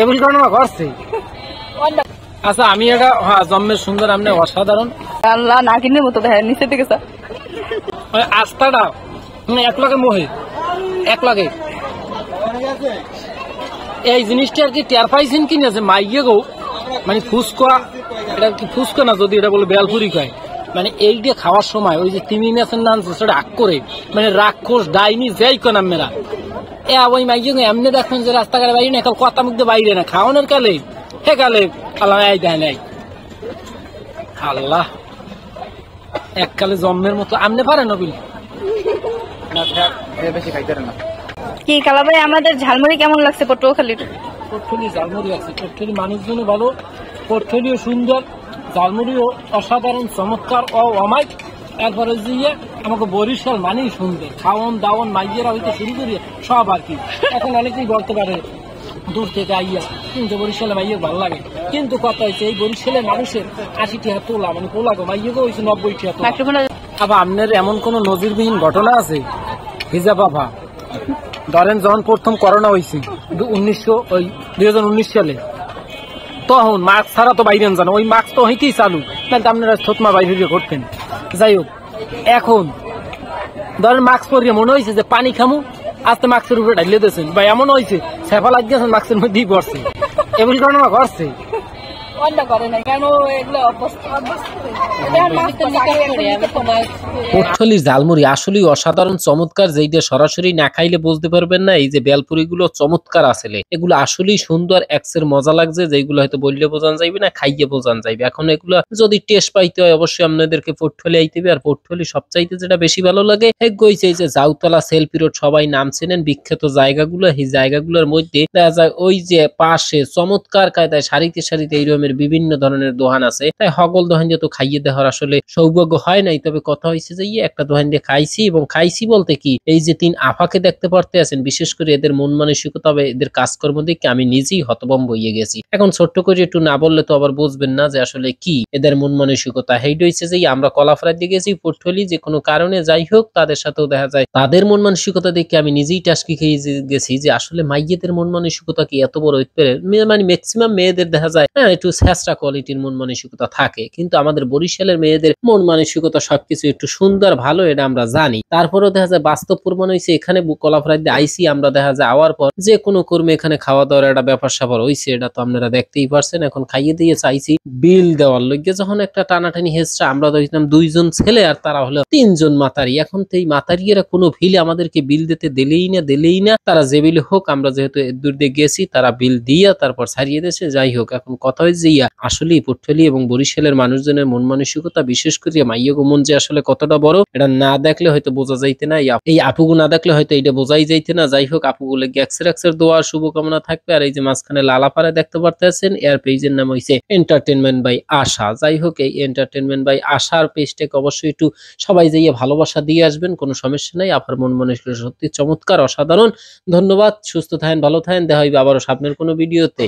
এমন ঘটনা ঘটছে। আচ্ছা আমি এটা জন্মের সুন্দর আপনি অসাধারণ আল্লাহ না কিনে মতো দেখেন নিচে থেকে আস্থাটা 1 লাখে মোহে 1 লাখে এই জিনিসটা আর কি টের পাইছেন কিনা যে মাইয়ে গো মানে ফুসকো এটা কি ফুসকো না যদি এটা বলে বেলপুরি কয় মানে এইটা খাওয়ার সময় ওই যে তিমি মাছের নাম সেটা রাগ করে মানে রাক্ষস ডাইনি যাই কোন মেরা ওই মাইয়ে এমনি দেখুন যে রাস্তাঘাটে বাইরে না কথা মুখ দিয়ে বাইরে না খাওয়ানোর কালে হে কালে আল্লাহ দেয় নাই আল্লাহ এককালে জন্মের মতো আমনে পারে নবীন বেশি খাইতে না কি কালা ভাই আমাদের ঝালমুড়ি কেমন লাগছে পটুয়াখালীর? পটুয়াখালী ঝালমুড়ি আছে, পটুয়াখালী মানুষজনও ভালো, পটুয়াখালীও সুন্দর, ঝালমুড়িও অসাধারণ চমৎকার ও অমাইক। এরপরে যে আমাকে বরিশাল মানেই সুন্দর, খাওয়ন দাওয়ন মাইয়েরা হইতে শুরু করি সব আর কি। এখন অনেকেই বলতে পারে দূর থেকে আইয়া কিন্তু বরিশালে মাইয়ে ভালো লাগে, কিন্তু কথা হয়েছে এই বরিশালের মানুষের 80 টাকা তোলা মানে পোলা গো মাইয়েগো হয়েছে 90 টাকা তোলা। আবার আপনার এমন কোন নজিরবিহীন ঘটনা আছে হিজা বাবা? ধরেন যখন প্রথম করোনা হয়েছে 2019 সালে, তখন মাস্ক ছাড়া তো বাইরে জানো, ওই মাস্ক তো হইতেই চালু না, আপনারা থতমা বাইরে করতেন। যাই হোক এখন ধরেন মাস্ক পরিয়ে মনে হয়েছে যে পানি খামু, আস্তে মাস্কের উপরে ঢালিয়ে দিয়েছেন বা এমন হয়েছে সেফা লাগিয়েছেন মাস্কের মধ্যেই পড়ছে। এমন ঘটনা ঘটছে। পটুয়াখালীর ঝালমুড়ি আসলেই অসাধারণ চমৎকার, যেইটা সরাসরি না খাইলে বুঝতে পারবেন না। এই যে বেলপুরি গুলো চমৎকার আসলে, এগুলো আসলেই সুন্দর, এক্সের মজা লাগছে, যেগুলো হয়তো বললে বোঝান যাইবে না, খাইয়ে বোঝান যাইবে। এখন এগুলো যদি টেস্ট পাইতে হয় অবশ্যই আপনাদেরকে পটুয়াখালী আইতে হবে। আর পটুয়াখালী সবচাইতে যেটা বেশি ভালো লাগে গইছে এই যে জাউতলা, সেলফি রোড, সবাই নাম চেনেন বিখ্যাত জায়গাগুলো। এই জায়গাগুলোর মধ্যে দেখা যায় ওই যে পাশে চমৎকার কায়দায় সারিতে সারিতে এই রকমের বিভিন্ন ধরনের দোকান আছে। তাই সকল দোকান দিয়ে তো খাইয়ে দেওয়ার আসলে সৌভাগ্য হয় নাই, তবে কথা হয়েছে যে একটা দোকান দিয়ে খাইছি, এবং খাইছি বলতে কি এই যে 3 আফাকে দেখতে পারতে আছেন, বিশেষ করে এদের মন মানসিকতা বা এদের কাজকর্ম দেখে আমি নিজেই হতভম্ব হয়ে গেছি। এখন ছোট্ট করে একটু না বললে তো আবার বুঝবেন না যে আসলে কি এদের মন মানসিকতা। হেইড হয়েছে যে আমরা কলাফড়ার দিকে গেছি পটুয়াখালী, যে কোনো কারণে যাই হোক তাদের সাথেও দেখা যায় তাদের মন মানসিকতা দেখে আমি নিজেই টাসকি খেয়ে গেছি যে আসলে মাইয়েদের মন মানসিকতা কি এত বড় হইতে পারে। মানে ম্যাক্সিমাম মেয়েদের দেখা যায় একটু ছেঁচড়া কোয়ালিটির মন মানসিকতা থাকে, কিন্তু আমাদের বরিশালের মেয়েদের মন মানসিকতা সবকিছু একটু সুন্দর ভালো, এটা আমরা জানি। তারপরেও দেখা যায় বাস্তব প্রমাণ হয়েছে এখানে কলাফড়ায় আইসি আমরা, দেখা যায় আওয়ার পর যে কোনো কর্মী এখানে খাওয়া দাওয়ার একটা ব্যাপার স্যাপার হয়েছে, এটা তো আপনারা দেখতেই পারছেন। এখন খাইয়ে দিয়ে চাইছি বিল দেওয়ার লইগে, যখন একটা টানাটানি হেসরা, আমরা দেখলাম 2 জন ছেলে আর তারা হলো 3 জন মাতারি। এখন তো এই মাতারিয়েরা কোনো ভিলে আমাদেরকে বিল দিতে দিলেই না, তারা যে বিল হোক, আমরা যেহেতু দূর দিয়ে গেছি তারা বিল দিয়া তারপর ছাড়িয়ে দিয়েছে। যাই হোক এখন কথা হয়েছে আসলেই পটুয়াখালী এবং বরিশালের মানুষজনের মন মানসিকতা, বিশেষ করে মাইয়াগো মন যে আসলে কতটা বড়, এটা না দেখলে হয়তো বোঝা যাইতে না, এই আপুগো না দেখলে হয়তো এটা বোঝাই যাইতে না। যাই হোক আপুগুলো গ্যাক্সের দোয়া শুভকামনা থাকবে। আর এই যে মাঝখানে লালাপাড়া দেখতে পারতেছেন, এর পেজের নাম হইছে এন্টারটেনমেন্ট বাই আশা। যাই হোক এই এন্টারটেনমেন্ট বাই আশার পেজটাকে অবশ্যই একটু সবাই যাইয়ে ভালোবাসা দিয়ে আসবেন, কোনো সমস্যা নাই। আপনার মন মানসিকতা সত্যি চমৎকার, অসাধারণ। ধন্যবাদ, সুস্থ থাকেন, ভালো থাকেন, দেখা হইবে আবারও সামনের কোনো ভিডিওতে।